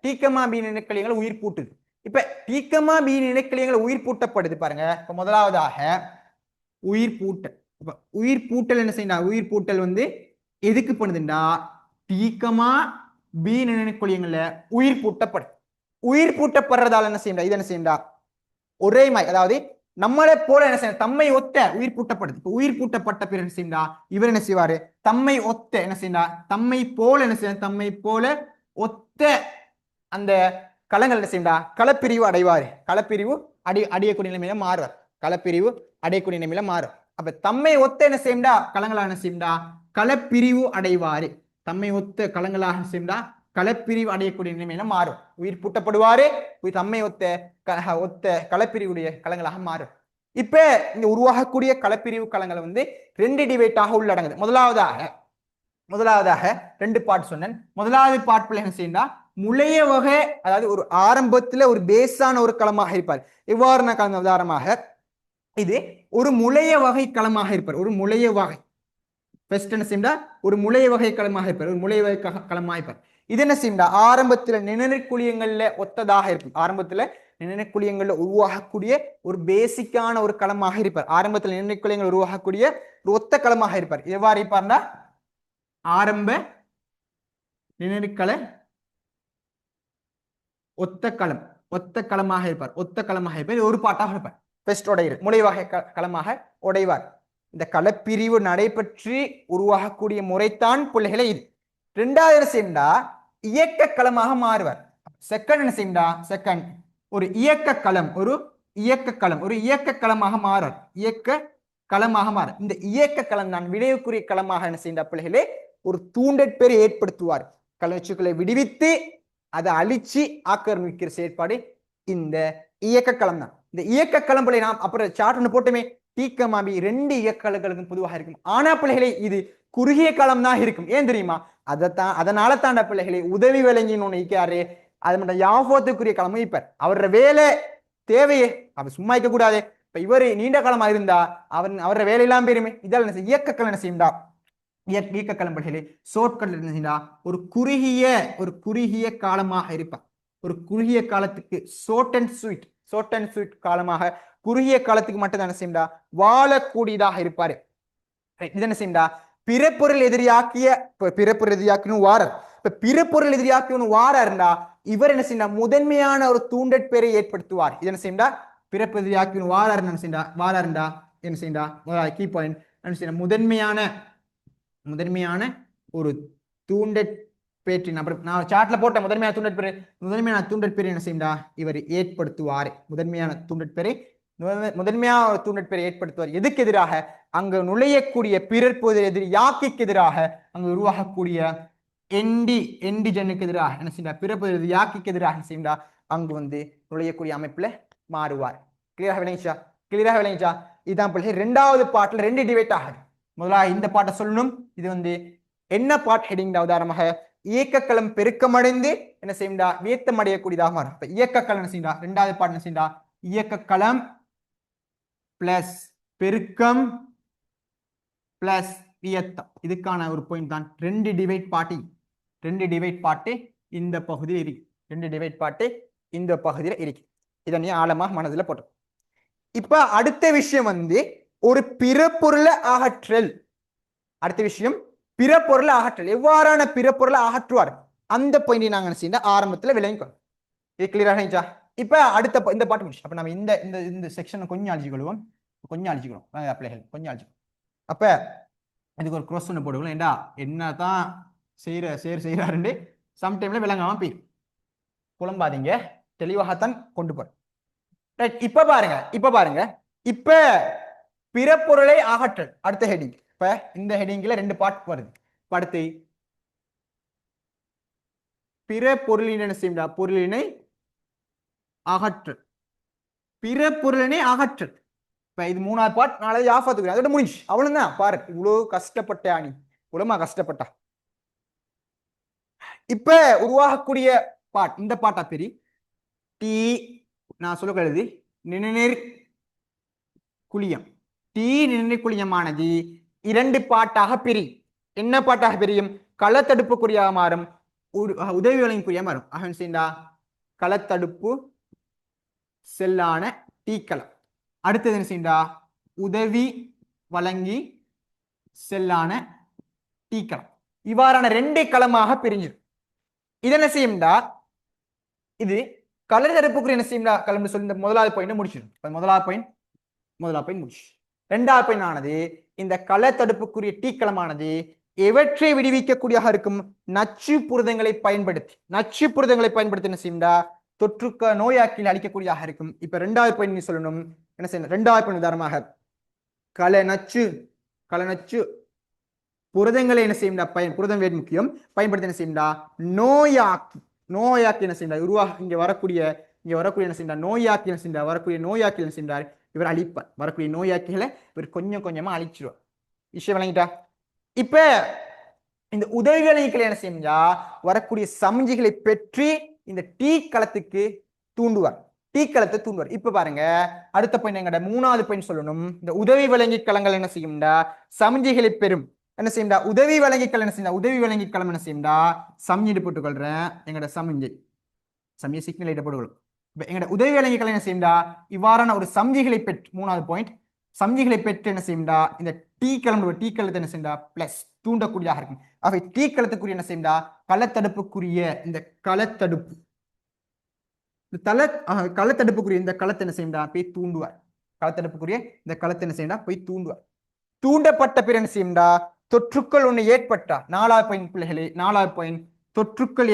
டீக்கமா பி இனக்கலியங்கள் உயிர் பூட்டுது. இப்ப டீக்கமா பி இனக்கலியங்கள் உயிர் பூட்டப்படுது பாருங்க. இப்ப முதலாவதாக உயிர் பூட்டல். இப்ப உயிர் பூட்டல் என்ன செய்யணும், உயிர் பூட்டல் வந்து எதுக்கு பண்ணுதுண்டா, டீக்கமா பி இனக்கலியங்கள்ல உயிர் பூட்டப்படும். உயிர் பூட்டப்படுறதால என்ன செய்யணும், இது என்ன செய்யண்டா ஒரே மாதிரி, அதாவது நம்மளை போல என்ன செய்ய தம்மை ஒத்த உயிர் பூட்டப்படுது. இப்ப உயிர் பூட்டப்பட்ட பிறகு என்ன செய்யா, இவர் என்ன செய்வாரு, தம்மை ஒத்த என்ன செய்யா, தம்மை போல என்ன செய்ய, தம்மை போல ஒத்த அந்த களங்கள் என்ன செய்யா, களப்பிரிவு அடைவாரு. களப்பிரிவு அடையக்கூடிய நிலைமையில மாறுவார். களப்பிரிவு அடையக்கூடிய நிலைமையில மாறும். அப்ப தம்மை ஒத்த என்ன செய்யா, களங்களா என்ன செய்யா, களப்பிரிவு அடைவாரு. தம்மை ஒத்த களங்களாக செய்யா களப்பிரிவு அடையக்கூடிய நிலைமையில மாறும். உயிர் பூட்டப்படுவாரு, தம்மை ஒத்த களப்பிரிவுடைய களங்களாக மாறும். இப்ப இங்க உருவாகக்கூடிய களப்பிரிவு களங்களை வந்து 2 டிவைட்டாக உள்ளடங்குது. முதலாவதாக 2 பாட் சொன்னேன். முதலாவது பாட் என்ன செய்யா, முளைய வகை, அதாவது ஒரு ஆரம்பத்துல ஒரு பேஸான ஒரு களமாக இருப்பார். எவ்வாறு களம், உதாரணமாக இது ஒரு முளைய வகை களமாக இருப்பார். ஒரு முளைய வகை என்ன செய்யா, ஒரு முளைய வகை களமாக இருப்பார். ஒரு முளைய வகை களமாக இருப்பார். இது என்ன செய்யா, ஆரம்பத்துல நிணநீர்க்குழியங்கள்ல ஒத்ததாக இருக்கும். ஆரம்பத்துல நிணநீர்க்குழியங்கள்ல உருவாகக்கூடிய ஒரு பேசிக்கான ஒரு களமாக இருப்பார். ஆரம்பத்துல நிணநீர்க்குழியங்கள் உருவாகக்கூடிய ஒரு ஒத்த களமாக இருப்பார். எவ்வாறு இருப்பார்னா, ஆரம்ப நிணநீர்க்கள ஒத்த களமாக இருப்பார். ஒத்த களமாக இருப்பார். ஒரு பாட்டாக இருப்பார். பெஸ்ட் உடையிறு முளை வகை களமாக உடைவார். இந்த களப்பிரிவு நடைபெற்று உருவாகக்கூடிய முறைத்தான் பிள்ளைகளை இது. ரெண்டாவது என்ன செய்யா, இயக்க களமாக மாறுவார். செகண்ட் என்ன செய்யா, செகண்ட் ஒரு இயக்க களம், ஒரு இயக்க களமாக மாறுவார். இயக்க களமாக மாற இந்த இயக்க களம் தான் விளைவுக்குரிய களமாக என்ன செய்ய பிள்ளைகளே ஒரு தூண்டற்பெறை ஏற்படுத்துவார். கலச்சுக்களை விடுவித்து அதை அழிச்சு ஆக்கிரமிக்கிற செயற்பாடு இந்த இயக்க களம் தான். இந்த இயக்க களம் பிள்ளை நாம் அப்புறம் சார்ட் ஒன்று போட்டுமே, டீக்கமாபி 2 இயக்கங்களுக்கும் பொதுவாக இருக்கும். ஆனா பிள்ளைகளே இது குறுகிய காலம் தான் இருக்கும். ஏன் தெரியுமா, அதனால தாண்ட பிள்ளைகளை உதவி விளங்கின்னு ஒண்ணு இருக்காரு. அது மட்டும் யாபத்துக்குரிய களமும் இப்ப அவரோட வேலை தேவையே, அவர் சும்மா இருக்க கூடாது. இப்ப இவரு நீண்ட காலமா இருந்தா அவரோட வேலையெல்லாம் பெருமை. இதால் என்ன இயக்க களம் என்ன செய்யா, இயக்க களம் பிள்ளைகளே ஷார்ட்கட்ல என்ன செய்யா, ஒரு குறுகிய காலமாக இருப்பார். ஒரு குறுகிய காலத்துக்கு ஷார்ட் அண்ட் ஸ்வீட் காலமாக குறுகிய காலத்துக்கு மட்டும் தான் என்ன செய்யா, வாழக்கூடியதாக இருப்பாரு. இது என்ன செய்யா, பிறப்பொருள் எதிரியாக்கின்னு வாரர். இப்ப பிறப்பொருள் எதிரியாக்கின்னு வாரா இவர் என்ன செய்யா, முதன்மையான ஒரு தூண்டற்பெறை ஏற்படுத்துவார். இது என்ன செய்யா, பிறப்பு எதிரியாக்கின்னு வாரா என்ன செய்யா, கீ பாயிண்ட் என்ன செய்ய, முதன்மையான ஒரு தூண்டற்பேற்றின் நான் சார்ட்ல போட்ட முதன்மையான தூண்டற்பெறை என்ன செய்யா, இவர் ஏற்படுத்துவார். முதன்மையான தூண்டற்பெறை ஏற்படுத்துவார். எதுக்கு எதிராக, அங்கு நுழையக்கூடிய பிறற்பொருள் எதிரியாக்கிக்கு எதிராக அங்கு உருவாகக்கூடிய எண்டிஜனுக்கு எதிராக என்ன செய்யா, பிறப்பொருள் எதிரியாக்கிக்கு எதிராக என்ன செய்யா, அங்கு வந்து நுழையக்கூடிய அமைப்புல மாறுவார். கிளியராக விளங்கிச்சா? இதுதான் பிள்ளை 2வது பாட்டுல 2 டிவைட் ஆகுது. முதலாக இந்த பாட்டை சொல்லணும். இது வந்து என்ன பாட் ஹெடிங், உதாரணமாக இயக்கக்களம் பெருக்கமடைந்து என்ன செய்யா, வியத்தம் அடையக்கூடியதாக மாறும். இப்ப இயக்கக்களம் என்ன செய்யா, 2வது பாட்டு என்ன செய்யா, இயக்கக்களம் பிளஸ் பெருக்கம் பிளஸ் வியத்தம். இதுக்கான ஒரு பாயிண்ட் தான் 2 டிவைட் பாட்டு இந்த பகுதியில் இருக்கு. 2 டிவைட் பாட்டு இந்த பகுதியில் இருக்கு. இதை நீ ஆழமாக மனதில் போட்டு. இப்ப அடுத்த விஷயம் வந்து ஒரு பிறப்பொருளை அகற்றல். அடுத்த விஷயம் பிறப்பொருளை அகற்றல். எவ்வாறான பிறப்பொருளை அகற்றுவார் அந்த பாயிண்டை நாங்க என்ன செய்ய ஆரம்பத்தில் விளங்கிக்கணும். இது கிளியராக இருந்துச்சா? இப்ப அடுத்த இந்த பாட்டு முடிச்சு. அப்ப நம்ம இந்த செக்ஷனை கொஞ்சம் அழிச்சுக்கொள்வோம். பிள்ளைகள் கொஞ்சம் அழிச்சுக்கணும். அப்ப இதுக்கு ஒரு க்ரோஸ் ஒன்று போடுவோம். ஏண்டா என்னதான் செய்யறாருன்னு சம்டைம்ல விளங்காம போய் புலம்பாதீங்க, தெளிவாகத்தான் கொண்டு போறேன். இப்ப பாருங்க இப்ப பிறப்பொருளை அகற்றல் அடுத்த ஹெடிங். இப்ப இந்த ஹெடிங்ல 2 பார்ட் வருது. அடுத்து பிற பொருளினை என்ன செய்ய, பொருளினை அகற்றல். பிற பொருளினை அகற்றல் இப்ப இது மூணாவது பார்ட், நாளைக்கு ஆஃபாத்துக்கு அதோட முடிஞ்சு அவ்வளவுதான். பாரு இவ்வளவு கஷ்டப்பட்ட அணி இவ்வளவுமா கஷ்டப்பட்டா. இப்ப உருவாகக்கூடிய பாட் இந்த பாட்டா பெரிய டி நான் சொல்ல கருது நிணநீர் குழியம். டி நிணநீர் குழியமானது இரண்டு பாட்டாக பிரியும். என்ன பாட்டாக பிரியும்? களத்தடுப்புக்குறியாக மாறும், உதவி வழங்கிக்குரிய மாறும். ஆகா களத்தடுப்பு செல்லான டீக்களம். அடுத்தது என்ன செய்யண்டா? உதவி வழங்கி செல்லான டீக்களம். இவ்வாறான ரெண்டு களமாக பிரிஞ்சிடும். இது என்ன செய்யும்டா? இது களத்தடுப்புக்குரிய என்ன செய்யும்டா களம் சொல்லி இந்த முதலாவது பாயிண்ட் முடிச்சிடும். முதலாவது பாயிண்ட் முடிச்சு. இரண்டாவது பாயிண்ட் ஆனது இந்த களத்தடுப்புக்குரிய டீக்களமானது எவற்றை விடுவிக்கக்கூடியதாக இருக்கும்? நச்சு புரதங்களை பயன்படுத்தி என்ன செய்யும்டா? தொற்றுக்க நோயாக்கில் அளிக்கக்கூடியதாக இருக்கும். இப்ப ரெண்டாவது பாயிண்ட் நீ சொல்லணும் என்ன செய்யணும்? ரெண்டாவது பாயிண்ட் உதாரணமாக களநச்சு புரதங்களை என்ன செய்யும்டா? புரதம் வேறு முக்கியம் பயன்படுத்தி என்ன செய்யும்டா? நோயாக்கி என்ன செய்யா இங்க வரக்கூடிய என்ன செய்யா? நோயாக்கி என்ன செய்யா? வரக்கூடிய நோயாக்கி என்ன செய்யார்? இவர் அழிப்பார். வரக்கூடிய நோயாக்கிகளை இவர் கொஞ்சம் கொஞ்சமா அழிச்சிருவார். விஷயம் விளங்கிட்டா? இப்ப இந்த உதவி வழங்கிகளை என்ன செய்யா? வரக்கூடிய சமிஞ்சிகளை பெற்று இந்த டீ களத்துக்கு தூண்டுவார். இப்ப பாருங்க அடுத்த பாயிண்ட் எங்கட மூணாவது பாயிண்ட் சொல்லணும். இந்த உதவி வழங்கி களங்கள் என்ன செய்யும்டா? சமிஞ்சிகளை பெறும். என்ன செய்யும்டா? உதவி வழங்கி களம் என்ன செய்யும்டா? உதவி வழங்கி களம் என்ன செய்யும்டா? சமிஞ்சை போட்டுக்கொள்றேன். எங்கட சமிஞ்சை சிக்னல் போட்டுக்கொள்ளும். எங்கட உதவி வழங்கி களம் என்ன செய்யும்டா? இவ்வாறான ஒரு சமிஞ்சிகளை பெற்று, மூணாவது பாயிண்ட், சமிஞ்சிகளை பெற்று என்ன செய்யும்டா? இந்த டீ களத்தை என்ன செய்யும்டா? பிளஸ் தூண்டக்கூடியதாக இருக்கும். ஆக டீ களத்துக்குரிய என்ன செய்யும்டா? களத்தடுப்புக்குரிய இந்த களத்தடுப்பு களத்தடுப்புக்குரிய இந்த களத்தை என்ன செய்யும்டா? போய் தூண்டுவார். களத்தடுப்புக்குரிய இந்த களத்தை என்ன செய்யும்டா? போய் தூண்டுவார். தூண்டப்பட்ட பிற என்ன செய்யும்டா? தொற்றுக்கள் ஒண்ணு ஏற்பட்டா, நாலாவது பாயிண்ட் பிள்ளைகளே, நாலாவது பாயிண்ட், தொற்றுக்கள்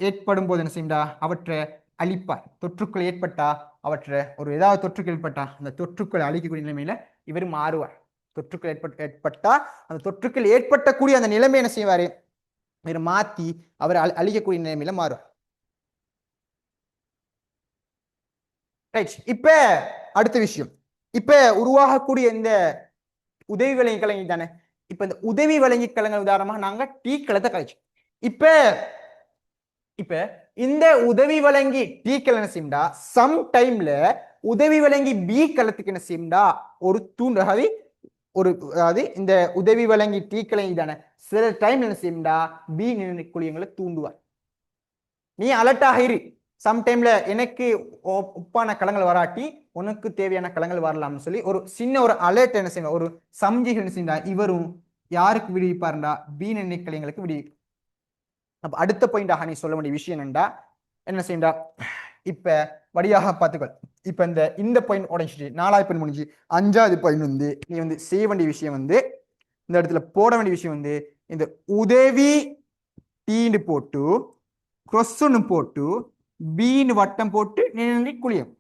ஏற்படும் போது என்ன செய்யும்டா? அவற்றை அழிப்பார். தொற்றுக்கள் ஏற்பட்டா அவற்றை ஏதாவது தொற்றுக்கள் ஏற்பட்டா அந்த தொற்றுக்களை அழிக்கக்கூடிய நிலைமையில இவர் மாறுவார். தொற்றுக்கள் ஏற்பட்டா அந்த தொற்றுக்கள் ஏற்பட்டக்கூடிய அந்த நிலைமை என்ன செய்வாரு? இவர் மாத்தி அவர் அழிக்கக்கூடிய நிலைமையில மாறுவார். இப்ப அடுத்த விஷயம், இப்ப உருவாகக்கூடிய இந்த உதவி வழங்கி கலங்கி தானே. இப்ப இந்த உதவி வழங்கி கலங்க உதாரணமாக நாங்க டீ களத்தை கழிச்சோம். இப்ப இந்த உதவி வழங்கி டீ களம் என்ன செய்யும்டா? சம் டைம்ல உதவி வழங்கி பி களத்துக்கு என்ன செய்யும்டா? ஒரு தூண்டு அதாவது இந்த உதவி வழங்கி டீ கலங்கி தானே சில டைம் என்ன செய்யும்டா? பி குழியங்களை தூண்டுவார். நீ அலர்ட்டாக இரு. சம்டைம்ல எனக்கு உப்பான களங்கள் வராட்டி உனக்கு தேவையான களங்கள் வரலாம்னு சொல்லி ஒரு சின்ன ஒரு அலர்ட் என்ன செய்யணும்? ஒரு சம்ஜிகள் என்ன செய்யா? இவரும் யாருக்கு விடுவிப்பாருண்டா? பி நிலையங்களுக்கு விடுவிக்கும். அப்ப அடுத்த பாயிண்டாக நீ சொல்ல வேண்டிய விஷயம் என்ன செய்யண்டா? இப்ப வழியாக பார்த்துக்கள். இப்ப இந்த பாயிண்ட் உடைச்சிட்டு நாலாவது பாயிண்ட் முடிஞ்சு அஞ்சாவது பாயிண்ட் நீ செய்ய வேண்டிய விஷயம் இந்த இடத்துல போட வேண்டிய விஷயம் இந்த உதவி டீன்னு போட்டு கொஸ்ன்னு போட்டு பீன்னு வட்டம் போட்டு குழியம்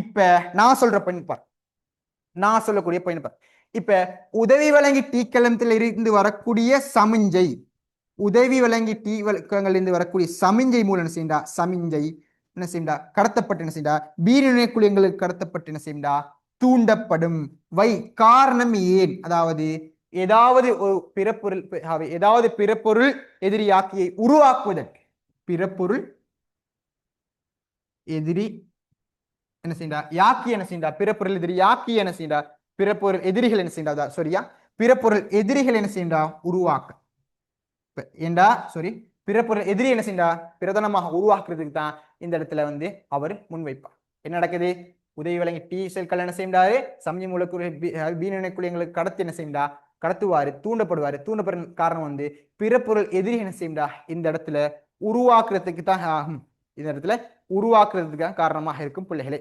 இப்ப நான் சொல்ற பாயிண்ட் பார், நான் சொல்லக்கூடிய பாயிண்ட் பார். இப்ப உதவி வழங்கி டீ கலத்தில் இருந்து வரக்கூடிய சமிஞ்சை, உதவி வழங்கி டீ வழக்கங்களிலிருந்து வரக்கூடிய சமிஞ்சை மூலம் என்ன செய்யா? சமிஞ்சை என்ன செய்யா? கடத்தப்பட்டு என்ன செய்யா? பீரினை குழியங்களுக்கு கடத்தப்பட்டு என்ன செய்யா? தூண்டப்படும். காரணம் ஏன்? அதாவது ஏதாவது ஒரு பிறப்பொருள் எதிரியாக்கியை உருவாக்குவதற்கு, பிறப்பொருள் எதிரி என்ன செய்யா? யாக்கி என்ன செய்யா? பிறப்பொருள் எதிரி யாக்கி என்ன செய்யா? பிறப்பொருள் எதிரிகள் என்ன செய்யா? சரியா? பிறப்பொருள் எதிரிகள் என்ன செய்யா? உருவாக்க ஏண்டா பிறப்பொருள் எதிரி என்ன செய்யா? பிரதானமாக உருவாக்குறதுக்கு தான் இந்த இடத்துல அவர் முன்வைப்பார். என்ன நடக்குது? உதவி வழங்கி டீ செல்கள் என்ன செய்யாரு? சமய மூலக்கூறு பீனினைக்குள்ளியங்களுக்கு கடத்தி என்ன செய்யா? கடத்துவாரு, தூண்டப்படுவாரு. தூண்டப்படும் காரணம் பிறப்பொருள் எதிரி என்ன செய்யா? இந்த இடத்துல உருவாக்குறதுக்கு தான் ஆகும். இந்த இடத்துல உருவாக்குறதுக்காக காரணமாக இருக்கும் பிள்ளைகளை.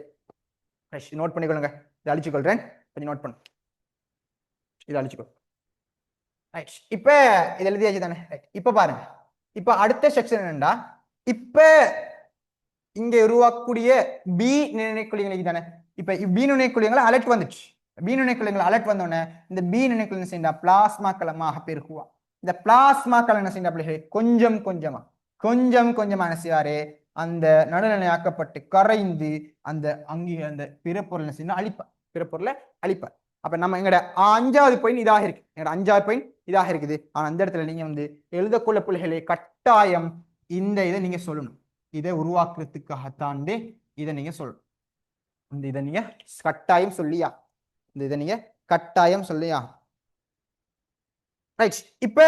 நோட் பண்ணிக்கொள்ளுங்க. இதை அழிச்சுக்கொள்றேன், கொஞ்சம் நோட் பண்ணு. இதை அழிச்சுக்கொள். இப்ப இது எழுதியாச்சு தானே? இப்ப பாருங்க, இப்ப அடுத்த செக்ஷன் என்னண்டா? இப்ப இங்க உருவாக்கக்கூடிய பி நினைக்குழியங்களுக்கு தானே. இப்ப பி நினைக்குழியங்களை அலர்ட் வந்துச்சு. பி நினைக்குழியங்களை அலர்ட் வந்தோடனே இந்த பி நினைக்குள்ள செய்ய பிளாஸ்மா களமாக பெருகுவா. இந்த பிளாஸ்மா களம் என்ன செய்ய? கொஞ்சம் கொஞ்சமா என்ன செய்வாரு? அந்த நடுநிலையாக்கப்பட்டு கரைந்து அந்த அந்த பிறப்பொருள் என்ன செய்யணும் அழிப்பார், பிறப்பொருளை அழிப்பார். அப்ப நம்ம எங்கட 5வது பாயிண்ட் இதாக இருக்கு, எங்கட 5வது பாயிண்ட் இதாக இருக்குது. ஆனா அந்த இடத்துல நீங்க வந்து எழுதக்குள்ள பிள்ளைகளை கட்டாயம் இந்த இதை நீங்க சொல்லணும். இதை உருவாக்குறதுக்காகத்தாண்டே இதை நீங்க சொல்லணும். இந்த இதை நீங்க கட்டாயம் சொல்லியா, இந்த இதை நீங்க கட்டாயம் சொல்லியா. ரைட், இப்ப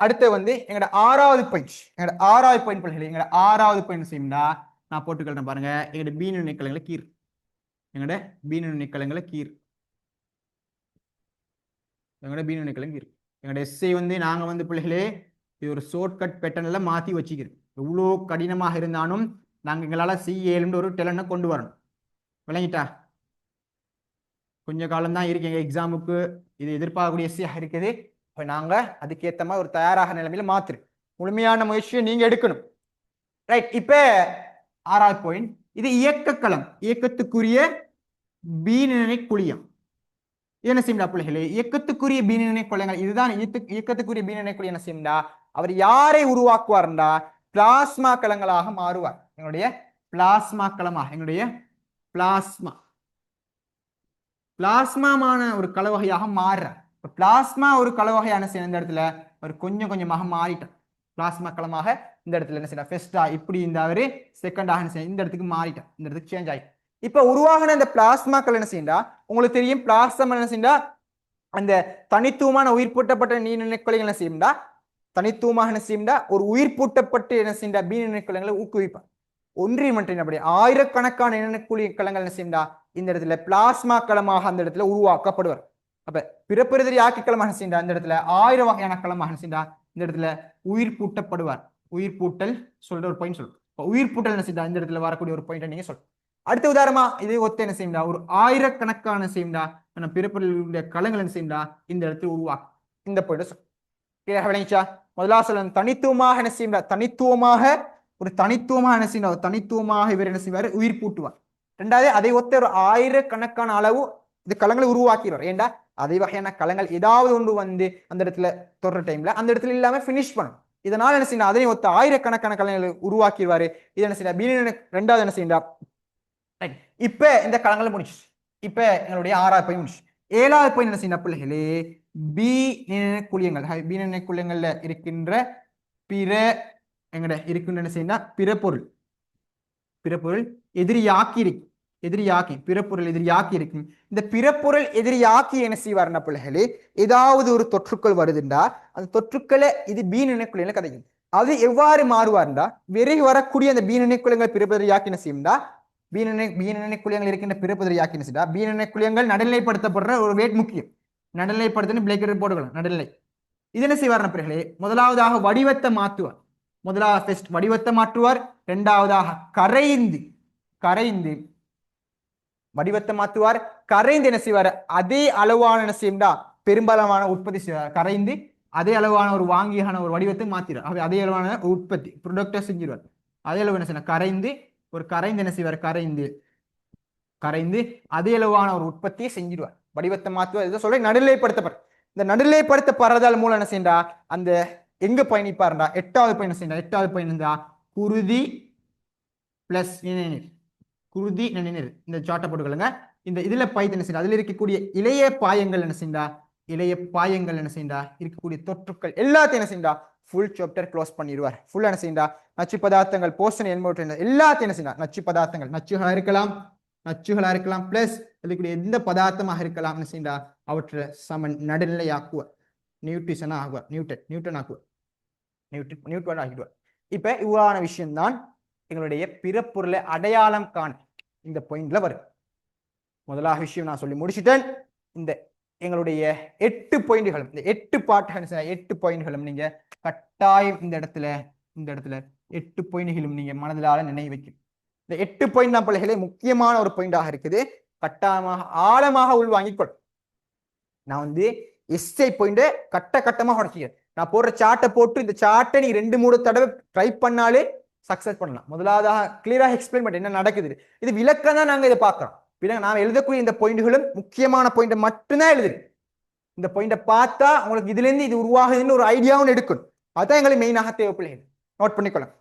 அடுத்து வந்து எங்கட 6வது பாயிண்ட், எங்கட 6வது பாயிண்ட் பிள்ளைகளை எங்கட 6வது பாயிண்ட் செய்யும்டா நான் போட்டுக்கிறேன் பாருங்க. எங்கட பீனு நிக்கலங்களை கீர், எங்கட பீனு நிக்கலங்களை கீர், எங்கட பீனு நிக்கலங்க கீர். எங்கட எஸ்ஐ வந்து நாங்க வந்து பிள்ளைகளே இது ஒரு ஷார்ட்கட் பேட்டர்ன்ல மாத்தி வச்சுக்கிறோம். எவ்வளோ கடினமாக இருந்தாலும் நாங்கள் எங்களால் C7 ஒரு டெலனை கொண்டு வரணும். விளங்கிட்டா? கொஞ்ச காலம் தான் இருக்கு எங்கள் எக்ஸாமுக்கு, இது எதிர்பார்க்கக்கூடிய எஸ்சியாக இருக்குது. இப்போ நாங்கள் அதுக்கேற்ற மாதிரி ஒரு தயாராக நிலைமையில மாத்துரு, முழுமையான முயற்சியை நீங்கள் எடுக்கணும். ரைட், இப்போ 6வது பாயிண்ட், இது இயக்கக்களம், இயக்கத்துக்குரிய பீனினை குழியம். என்ன செய்யா பிள்ளைகளே, இயக்கத்துக்குரிய பீனினை குழியங்கள் இதுதான். இயக்கத்துக்குரிய பீனினை குழியம் என்ன செய்யா, அவர் யாரை உருவாக்குவார்டா, பிளாஸ்மா களங்களாக மாறுவார். எங்களுடைய பிளாஸ்மா களமாக, எங்களுடைய பிளாஸ்மான ஒரு கலவகையாக மாறுறார். பிளாஸ்மா ஒரு கலவகையான இந்த இடத்துல ஒரு கொஞ்சம் கொஞ்சமாக மாறிட்டார். பிளாஸ்மா களமாக இந்த இடத்துல என்ன செய்யறா, ஃபர்ஸ்டா இப்படி இந்த அவரு செகண்டாக என்ன செய்ய இந்த இடத்துக்கு மாறிட்டார், இந்த இடத்துக்கு சேஞ்ச் ஆகி. இப்ப உருவாகின இந்த பிளாஸ்மாக்கள் என்ன செய்யா, உங்களுக்கு தெரியும் பிளாஸ்மா என்ன செய்யா, அந்த தனித்துவமான உயிர் பூட்டப்பட்ட நீர்நிலைக்குள்ளைகள் என்ன செய்யும்டா, தனித்துவமாக என்ன செய்யும்டா ஒரு உயிர் பூட்டப்பட்டு என்ன செய்யா பீனிலைக்குள்ளங்களை ஊக்குவிப்பார். ஒன்றியமற்றின் அப்படி ஆயிரக்கணக்கான இனக்குழிக்கலங்கள் என்ன செய்யா இந்த இடத்துல பிளாஸ்மா களமாக அந்த இடத்துல உருவாக்கப்படுவார். அப்ப பிறப்பெறுதறி ஆக்கி களமாக செய்யா அந்த இடத்துல 1000 வகையான களமாக செய்யா இந்த இடத்துல உயிர் பூட்டப்படுவார். உயிர் பூட்டல் சொல்ற ஒரு பாயிண்ட் சொல்லு. உயிர் பூட்டல் என்ன செய்யா இந்த இடத்துல வரக்கூடிய ஒரு பாயிண்ட் நீங்க சொல்லு. அடுத்த உதாரணமா இது ஒத்த என்ன செய்யா, ஒரு ஆயிரக்கணக்கான செய்யா பிறப்பெறுதலுடைய களங்கள் என்ன செய்யா இந்த இடத்துல உருவாக்கும். இந்த பாயிண்ட் விளங்கிச்சா? முதலாவது சொல்ல தனித்துவமாக என்ன செய்யா, தனித்துவமாக ஒரு தனித்துவமாக என்ன செய்யணும், தனித்துவமாக இவர் என்ன செய்வார், உயிர் பூட்டுவார். ரெண்டாவது அதை ஒத்த ஒரு ஆயிரக்கணக்கான அளவு இது களங்களை உருவாக்கிடுவார். ஏண்டா அதே வகையான களங்கள் ஏதாவது ஒன்று வந்து அந்த இடத்துல தொடர டைம்ல அந்த இடத்துல இல்லாம பினிஷ் பண்ணும். இதனால என்ன செய்யணும், அதையும் ஒத்த ஆயிரக்கணக்கான களங்களை உருவாக்கிடுவாரு. இது என்ன செய்யணும், பீனினை ரெண்டாவது என்ன செய்யா. இப்ப இந்த களங்களை முடிச்சு, இப்ப எங்களுடைய 6வது பாயிண்ட் முடிச்சு. 7வது பாயிண்ட் என்ன செய்யணும் பிள்ளைகளே, பீனினைக்குழியங்கள், பீனினைக்குழியங்கள்ல இருக்கின்ற பிற எங்கட இருக்கின்ற என்ன செய்யணும், பிறப்பொருள், பிறப்பொருள் எதிரியாக்கி இருக்கு, எதிரியாக்கி பிறப்பொருள் எதிரியாக்கி இருக்கும். இந்த பிறப்பொருள் எதிரியாக்கி என்ன செய்வார்னா பிள்ளைகளே, ஏதாவது ஒரு தொற்றுக்கள் வருதுண்டா அந்த தொற்றுக்களை இது பீனினைக்குழியங்களை கதைக்கும். அது எவ்வாறு மாறுவார்டா, விரைவு வரக்கூடிய அந்த பீனினைக்குழியங்கள் பிறப்பெதிரியாக்கி என்ன செய்யும்டா, பீனினைக்குழியங்கள் இருக்கின்ற பிறப்பெதிரியாக்கி என்ன செய்யா, பீனினைக்குழியங்கள் நடுநிலைப்படுத்தப்படுற ஒரு வேட் முக்கியம். நடுநிலைப்படுத்தணும் பிளேக்கெட் போட்டுக்கலாம் நடுநிலை. இது என்ன செய்வார்னா பிள்ளைகளே, முதலாவதாக வடிவத்தை மாற்றுவார். முதலாவது ஃபர்ஸ்ட் வடிவத்தை மாற்றுவார். இரண்டாவதாக கரைந்து வடிவத்தை மாற்றுவார். கரைந்து என்ன செய்வார், அதே அளவான என்ன செய்யும்டா பெரும்பாலான உற்பத்தி செய்வார். கரைந்து அதே அளவான ஒரு வாங்கியான ஒரு வடிவத்தை மாத்திடுவார். அதே அளவான உற்பத்தி ப்ரொடக்டை செஞ்சிருவார். அதே அளவு என்ன செய்யணும், கரைந்து என்ன செய்வார், கரைந்து அதே அளவான ஒரு உற்பத்தியை செஞ்சிருவார். வடிவத்தை மாற்றுவார். இதை சொல்ல நடுநிலைப்படுத்தப்படுற. இந்த நடுநிலைப்படுத்தப்படுறதால் மூலம் என்ன செய்யா, அந்த எங்க பயணிப்பாருண்டா 8வது பயணம் செய்யணும். 8வது பயணம் தான் குருதி பிளஸ் நிணநீர், குருதி நிணநீர். இந்த சாட்டை போட்டுக்கொள்ளுங்க. இந்த இதுல பாய்த்து என்ன செய்யணும், அதுல இருக்கக்கூடிய இளைய பாயங்கள் என்ன செய்யா, இளைய பாயங்கள் என்ன செய்யா இருக்கக்கூடிய தொற்றுக்கள் எல்லாத்தையும் என்ன செய்யா ஃபுல் சாப்டர் க்ளோஸ் பண்ணிடுவார். ஃபுல் என்ன செய்யா நச்சு பதார்த்தங்கள் போஷன் எல்லாத்தையும் என்ன செய்யா, நச்சு பதார்த்தங்கள் நச்சுகளா இருக்கலாம் பிளஸ் இருக்கக்கூடிய எந்த பதார்த்தமாக இருக்கலாம் என்ன செய்யா அவற்றை சமன் நடுநிலையாக்குவார். நியூட்ரிஷனா ஆகுவார், நியூட்டன் ஆக்குவார், நியூட்டன் ஆகிடுவார். இப்ப இவ்வாறான விஷயம்தான் எங்களுடைய பிறப்பொருளை அடையாளம் காண இந்த பாயிண்ட்ல வரும். முதலாவது விஷயம் நான் சொல்லி முடிச்சிட்டேன். இந்த எங்களுடைய 8 பாயிண்ட்களும், இந்த 8 பாட்டுகள் 8 பாயிண்ட்களும் நீங்க கட்டாயம் இந்த இடத்துல 8 பாயிண்ட்களும் நீங்க மனதிலால நினைவு வைக்கும். இந்த 8 பாயிண்ட் தான் பிள்ளைகளே முக்கியமான ஒரு பாயிண்டாக இருக்குது. கட்டாயமாக ஆழமாக உள்வாங்கிக்கொள். நான் வந்து எஸ்ஐ பாயிண்ட் கட்டமாக உடச்சிக்கிறேன். நான் போடுற சார்ட்டை போட்டு இந்த சார்ட்டை நீ 2-3 தடவை ட்ரை பண்ணாலே சக்சஸ் பண்ணலாம். முதலாவதாக கிளியராக எக்ஸ்பிளைன் பண்ண என்ன நடக்குது, இது விளக்கம் தான் நாங்க இதை பார்க்கிறோம். நாம் எழுதக்கூடிய இந்த பாயிண்ட்களும் முக்கியமான பாயிண்ட் மட்டும்தான் எழுதுது. இந்த பாயிண்ட பார்த்தா உங்களுக்கு இதுல இருந்து இது உருவாகுதுன்னு ஒரு ஐடியாவும் எடுக்கணும். அதான் எங்களுக்கு மெயினாக தேவைப்பிள்ளைகள் நோட் பண்ணிக்கொள்ளும்.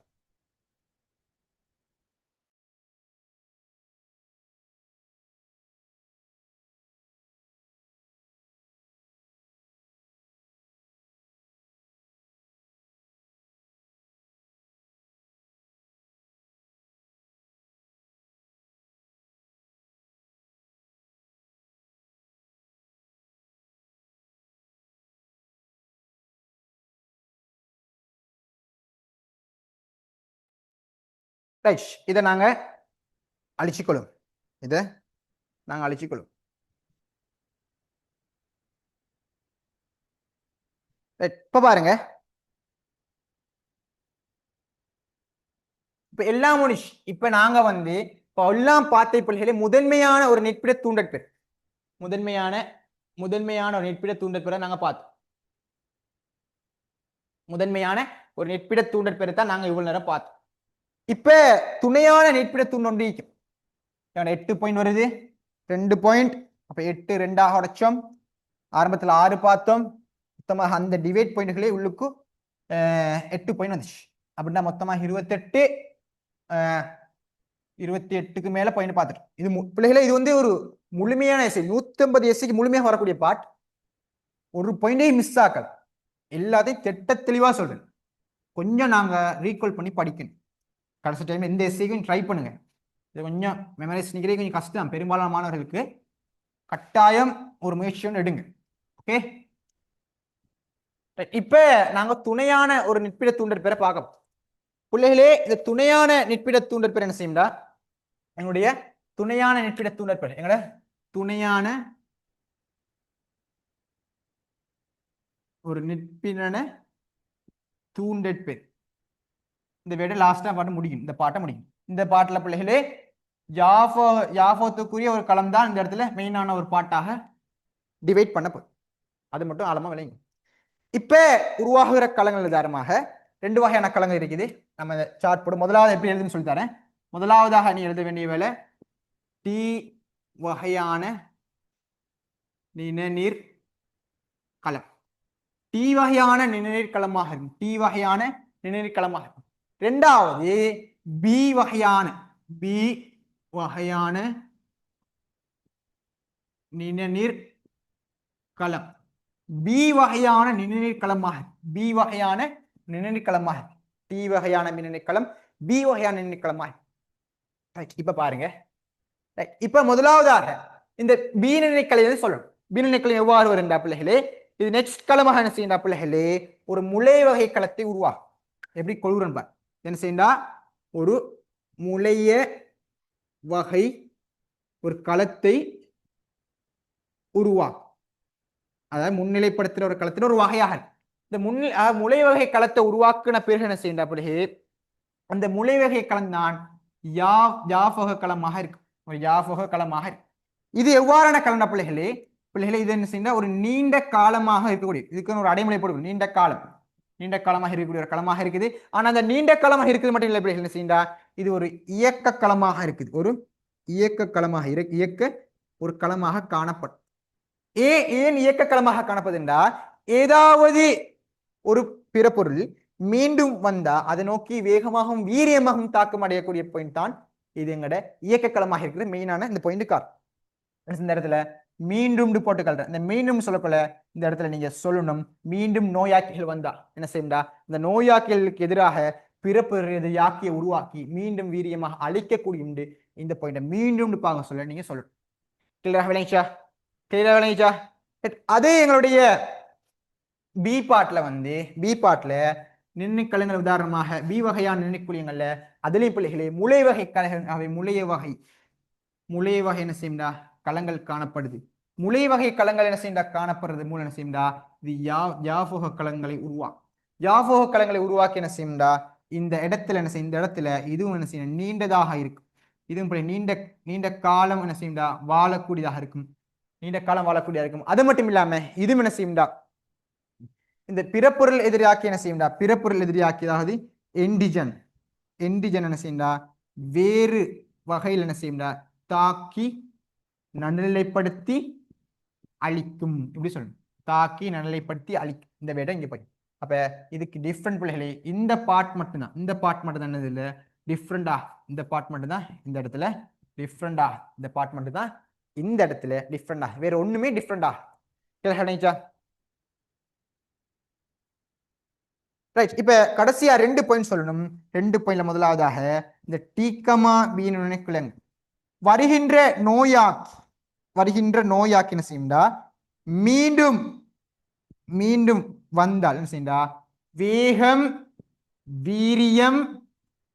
ரைட், இதை நாங்க அழிச்சுக்கொள்ளும். இதை நாங்க அழிச்சுக்கொள்ளும். இப்ப பாருங்க, இப்ப எல்லாம் முடிச்சு. இப்ப நாங்க வந்து இப்ப எல்லாம் பார்த்த பிள்ளைகளே முதன்மையான ஒரு நெற்பிட தூண்டற் பெயர், முதன்மையான முதன்மையான ஒரு நெற்பிட தூண்டற் பெயரை நாங்க பார்த்தோம். முதன்மையான ஒரு நெற்பிட தூண்டற் பெயரை தான் நாங்க இவ்வளவு நேரம் பார்த்தோம். இப்ப துணையான நெற்பிட தூண்டொன்று 8 பாயிண்ட் வருது, 2 பாயிண்ட். அப்ப 8 2ஆக உடைச்சோம். ஆரம்பத்தில் 6 பார்த்தோம். மொத்தமாக அந்த டிவைட் பாயிண்ட்களே உள்ளுக்கு 8 பாயிண்ட் வந்துச்சு. அப்படின்னா மொத்தமாக 28, 28க்கு மேல பாயிண்ட் பார்த்துட்டு இது பிள்ளைகளே இது வந்து ஒரு முழுமையான எஸ்ஐ. 150 எஸ்ஐக்கு முழுமையாக வரக்கூடிய பார்ட். ஒரு பாயிண்டையும் மிஸ் ஆக்கல, எல்லாத்தையும் திட்ட தெளிவா சொல்றேன். கொஞ்சம் நாங்க ரீகால் பண்ணி படிக்கணும். கடைசி டைம் எந்த எஸ்ஐக்கும் ட்ரை பண்ணுங்க. இது கொஞ்சம் மெமரைஸ் நிற்கிறே கொஞ்சம் கஷ்டம் பெரும்பாலான மாணவர்களுக்கு. கட்டாயம் ஒரு முயற்சியும் எடுங்க. ஓகே, இப்ப நாங்க துணையான ஒரு நிற்பிட தூண்டற் பெயரை பார்க்க பிள்ளைகளே. இந்த துணையான நிற்பிட தூண்டற் பெயர் என்ன செய்யும்டா, எங்களுடைய துணையான நிற்பிட தூண்டற் பெயர், எங்களோட துணையான ஒரு நிற்பிட தூண்டற் பெயர். இந்த வீடு லாஸ்டா பாட்டு முடியும், இந்த பாட்டை முடியும். இந்த பாட்டுல பிள்ளைகளே யாஃபோத்துக்குரிய ஒரு களம் தான் இந்த இடத்துல மெயினான ஒரு பாட்டாக டிவைட் பண்ண போகுது. அது மட்டும் ஆழமா விளையும். இப்ப உருவாகுகிற களங்கள் உதாரணமாக 2 வகையான களங்கள் இருக்குது. நம்ம சார்ட் போடு. முதலாவது எப்படி எழுதுன்னு சொல்லி தரேன். முதலாவதாக நீ எழுத வேண்டிய வேலை டி வகையான நிணநீர் களம். டி வகையான நிணநீர் களமாக இருக்கும். டி வகையான நிணநீர் களமாக இருக்கும். இரண்டாவது பி வகையான நிணநீர் களம். பி வகையான நிணநீர் களமாக, பி வகையான நிணநீர் களமாக, டி வகையான நிணநீர் களம், பி வகையான நிணநீர் களமாக. இப்ப பாருங்க, இப்ப முதலாவதாக இந்த பி நிணநீர் களை சொல்லணும். பி நிணநீர் களம் எவ்வாறு வருண்டா பிள்ளைகளே, இது நெக்ஸ்ட் களமாக என்ன செய்யண்டா பிள்ளைகளே, ஒரு முளை வகை களத்தை உருவாகும். எப்படி கொள்கிறோம் பார், என்ன செய்யண்டா, ஒரு முளைய வகை ஒரு களத்தை உருவாக்கும். அதாவது முன்னிலைப்படுத்துற ஒரு களத்தின் ஒரு வகையாக இந்த முளை வகை களத்தை உருவாக்குன பிறகு என்ன செய்யண்டா பிள்ளைகளே, அந்த முளை வகை களம் தான் யாஃபக களமாக இருக்கும். ஒரு யாஃபக களமாக இருக்கு. இது எவ்வாறான களம்னா பிள்ளைகளே, இது என்ன செய்யணும், ஒரு நீண்ட காலமாக இருக்கக்கூடிய, இதுக்கு ஒரு அடைமொழி போடுவோம், நீண்ட காலமாக இருக்கக்கூடிய ஒரு களமாக இருக்குது. ஆனா அந்த நீண்ட காலமாக இருக்குது மட்டும் இல்லை பிள்ளைகள், என்ன செய்யண்டா, இது ஒரு இயக்க களமாக இருக்குது. ஒரு இயக்க களமாக இயக்க ஒரு களமாக காணப்படும். ஏன் இயக்க களமாக காணப்படுதுண்டா, ஏதாவது ஒரு பிற பொருள் மீண்டும் வந்தா அதை நோக்கி வேகமாகவும் வீரியமாகவும் தாக்கம் அடையக்கூடிய பாயிண்ட் தான் இது எங்கட இயக்க களமாக இருக்கிற மெயினான இந்த பாயிண்ட் கார். இந்த இடத்துல மீண்டும் போட்டு கல்ற, இந்த மீண்டும் சொல்லக்குள்ள இந்த இடத்துல நீங்க சொல்லணும், மீண்டும் நோயாக்கிகள் வந்தா என்ன செய்யும்டா, இந்த நோயாக்கிகளுக்கு எதிராக பிறப்பு யாக்கியை உருவாக்கி மீண்டும் வீரியமாக அழிக்கக்கூடிய இந்த பாயிண்ட மீண்டும் பாங்க சொல்ல நீங்க சொல்லணும். கிளியராக விளங்கிச்சா? அதே எங்களுடைய பி பாட்ல நின்று கலங்கள் உதாரணமாக பி வகையான நினைக்குழியங்கள்ல அதுலேயும் பிள்ளைகளே முளை வகை கலங்கள், அவை முளைய வகை என்ன செய்யும்டா களங்கள் காணப்படுது. முளை வகை களங்கள் என்ன செய்யும்டா காணப்படுறது மூலம் என்ன செய்யும்டா, இது யாஃபோக களங்களை உருவாக்கி என்ன செய்யும்டா, இந்த இடத்துல என்ன செய்யும், இந்த இடத்துல இதுவும் என்ன செய்யும், நீண்டதாக இருக்கும். இதுவும் நீண்ட காலம் என்ன செய்யும்டா வாழக்கூடியதாக இருக்கும். அது மட்டும் இல்லாம இதுவும் என்ன செய்யும்டா, இந்த பிறப்பொருள் எதிரியாக்கி என்ன செய்யும்டா, பிறப்பொருள் எதிரியாக்கி, அதாவது என்டிஜன் என்ன செய்யும்டா வேறு வகையில் என்ன செய்யும்டா தாக்கி நடுநிலைப்படுத்தி அழிக்கும். இப்படி சொல்லணும், தாக்கி நடுநிலைப்படுத்தி அழிக்கும். இந்த வேடம் இங்க போய் அப்ப இதுக்கு டிஃப்ரெண்ட் பிள்ளைகளே, இந்த பார்ட் மட்டும்தான், என்னது இல்ல டிஃப்ரெண்டா, இந்த பார்ட் மட்டும் தான் இந்த இடத்துல டிஃப்ரெண்டா, இந்த பார்ட் மட்டும் தான் இந்த இடத்துல டிஃப்ரெண்டா, வேற ஒண்ணுமே டிஃப்ரெண்டா. ரைட், இப்ப கடைசியா 2 பாயிண்ட் சொல்லணும். 2 பாயிண்ட்ல முதலாவதாக இந்த டீக்கமா பீன் நினைக்குலங் வருகின்ற நோயாக்கி என்ன செய்யும்டா, மீண்டும் வந்தால் என்ன செய்யும்டா, வேகம் வீரியம்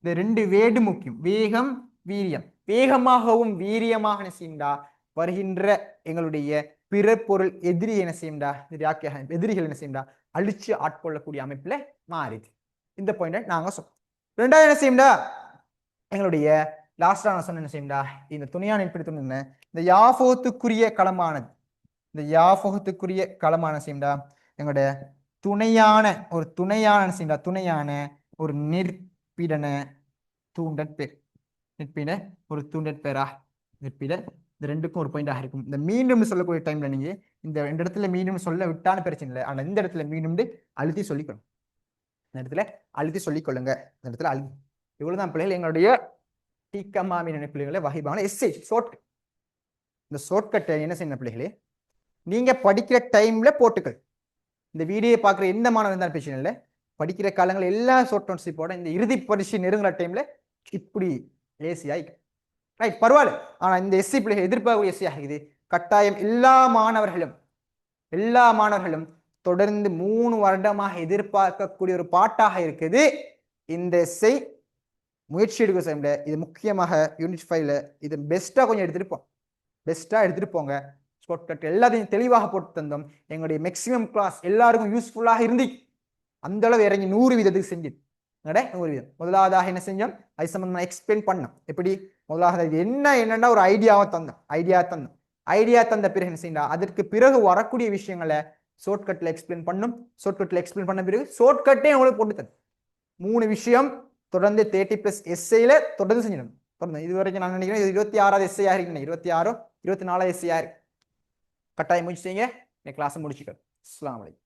இந்த ரெண்டு வேடு முக்கியம். வேகம், வீரியம். வேகமாகவும் வீரியமாக என்ன செய்யும்டா வருகின்ற எங்களுடைய பிற பொருள் எதிரி என்ன செய்யும்டா எதிரிகள் என்ன செய்யும்டா அழிச்சு ஆட்கொள்ளக்கூடிய அமைப்புல மாறிது. இந்த பாயிண்ட நாங்க சொல்றோம். ரெண்டாவது என்ன செய்யும்டா எங்களுடைய லாஸ்டா நான் சொன்ன என்ன செய்யும்டா இந்த துணையான ஏற்படுத்தணும் என்ன இந்த யாஃபோகத்துக்குரிய களமானது. இந்த யாஃபோகத்துக்குரிய களமான செய்யும்டா எங்களுடைய துணையான என்ன செய்யும்டா துணையான ஒரு நிற்பிடன தூண்டற்பேர். நிற்பிட ஒரு தூண்டற்பேரா நிற்பிட இந்த ரெண்டுக்கும் ஒரு பாயிண்டாக இருக்கும். இந்த மீண்டும் சொல்லக்கூடிய டைம்ல நீங்க இந்த ரெண்டு இடத்துல மீண்டும் சொல்ல விட்டான பிரச்சனை இல்லை. ஆனா இந்த இடத்துல மீண்டும் அழுத்தி சொல்லிக்கணும். இந்த இடத்துல அழுத்தி சொல்லிக்கொள்ளுங்க. இந்த இடத்துல அழுத்தி இவ்வளவுதான் பிள்ளைகள் எங்களுடைய டீக்கம்மா மீன் பிள்ளைகளை வகைப்பான எஸ்ஏ ஷார்ட்கட். இந்த ஷார்ட்கட்டை என்ன செய்யணும் பிள்ளைகளே நீங்க படிக்கிற டைம்ல போட்டுக்கள். இந்த வீடியோ பார்க்குற எந்த மாணவர் இருந்தாலும் பிரச்சனை இல்லை. படிக்கிற காலங்கள் எல்லா ஷார்ட் நோட்ஸிப்போட இந்த இறுதி பரிசு நெருங்குற டைம்ல இப்படி ஏசியாய் ரைட் பரவாயில்ல. ஆனா இந்த எஸ்சி பிள்ளைகள் எதிர்பார்க்கக்கூடிய எஸ்சி ஆகுது. கட்டாயம் எல்லா மாணவர்களும் தொடர்ந்து 3 வருடமாக எதிர்பார்க்கக்கூடிய ஒரு பாட்டாக இருக்குது இந்த எஸ்ஐ. முயற்சி எடுக்க செய்ய இது முக்கியமாக யூனிட் 5ல இது பெஸ்டா கொஞ்சம் எடுத்துட்டு போங்க. ஷார்ட்கட் எல்லாத்தையும் தெளிவாக போட்டு தந்தோம். எங்களுடைய மேக்சிமம் கிளாஸ் எல்லாருக்கும் யூஸ்ஃபுல்லாக இருந்து அந்த அளவு இறங்கி 100 வீதத்துக்கு செஞ்சது. 100 வீதம். முதலாவதாக என்ன செஞ்சோம் அது சம்பந்தமா எக்ஸ்பிளைன் பண்ணோம். எப்படி முதலாவது என்னன்னா ஒரு ஐடியா தந்த பிறகு என்ன செய்யலாம் அதற்கு பிறகு வரக்கூடிய விஷயங்களை ஷார்ட்கட்ல எக்ஸ்பிளைன் பண்ணும். ஷார்ட்கட்ல எக்ஸ்பிளைன் பண்ண பிறகு ஷார்ட்கட்டே உங்களுக்கு போட்டு தரும். 3 விஷயம் தொடர்ந்து 30+ எஸ்ஐல தொடர்ந்து செஞ்சிடும். தொடர்ந்து இது வரைக்கும் நான் நினைக்கிறேன் 26வது எஸ்ஐ இருக்கேன். 26 24 எஸ்ஐ கட்டாயம் முயற்சி செய்யுங்க. கிளாஸ் முடிச்சுக்கிறேன். அஸ்ஸலாமு அலைக்கும்.